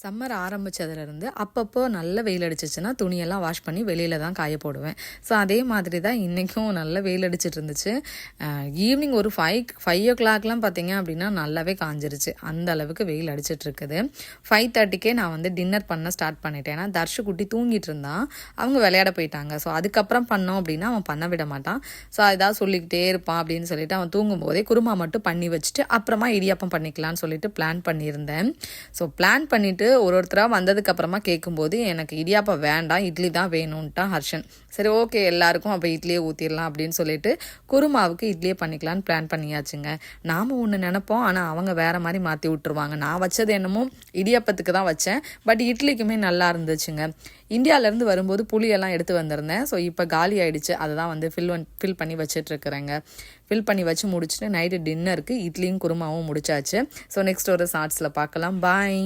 Summer ஆரம்பித்ததுலேருந்து அப்பப்போ நல்ல வெயில் அடிச்சிச்சுன்னா துணியெல்லாம் வாஷ் பண்ணி வெளியில் தான் காய போடுவேன். ஸோ அதே மாதிரி தான் இன்றைக்கும் நல்ல வெயில் அடிச்சிட்டு இருந்துச்சு. ஈவினிங் ஒரு 5 o'clockலாம் பார்த்தீங்க அப்படின்னா நல்லாவே காஞ்சிருச்சு. அந்த அளவுக்கு வெயில் அடிச்சிட்ருக்குது. 5:30க்கே நான் வந்து டின்னர் பண்ண ஸ்டார்ட் பண்ணிட்டேன். ஏன்னா தர்ஷு குட்டி தூங்கிட்டு இருந்தான், அவங்க விளையாட போயிட்டாங்க. ஸோ அதுக்கப்புறம் பண்ணோம் அப்படின்னா அவன் பண்ண விட மாட்டான். ஸோ ஏதாவது சொல்லிக்கிட்டே இருப்பான் அப்படின்னு சொல்லிட்டு அவன் தூங்கும்போதே குருமா மட்டும் பண்ணி வச்சுட்டு அப்புறமா இடியாப்பம் பண்ணிக்கலான்னு சொல்லிட்டு பிளான் பண்ணியிருந்தேன். ஸோ பிளான் பண்ணிவிட்டு ஒருத்தராக வந்ததுக்கப்புறமா கேட்கும்போது எனக்கு இடியாப்பம் வேண்டாம், இட்லி தான் வேணும்ன்ட்டான் ஹர்ஷன். சரி ஓகே, எல்லாருக்கும் அப்போ இட்லியே ஊற்றிடலாம் அப்படின்னு சொல்லிட்டு குருமாவுக்கு இட்லியே பண்ணிக்கலான்னு பிளான் பண்ணியாச்சுங்க. நாம் ஒன்று நினைப்போம், ஆனால் அவங்க வேறு மாதிரி மாற்றி விட்டுருவாங்க. நான் வச்சது என்னமோ இடியாப்பத்துக்கு தான் வச்சேன், பட் இட்லிக்குமே நல்லா இருந்துச்சுங்க. இந்தியாவிலேருந்து வரும்போது புளியெல்லாம் எடுத்து வந்திருந்தேன். ஸோ இப்போ காலி ஆகிடுச்சு, அதை தான் வந்து ஃபில் பண்ணி வச்சிட்ருக்குறேங்க. ஃபில் பண்ணி வச்சு முடிச்சுட்டு நைட்டு டின்னருக்கு இட்லியும் குருமாவும் முடிச்சாச்சு. ஸோ நெக்ஸ்ட் ஒரு ஷார்ட்ஸில் பார்க்கலாம். பாய்.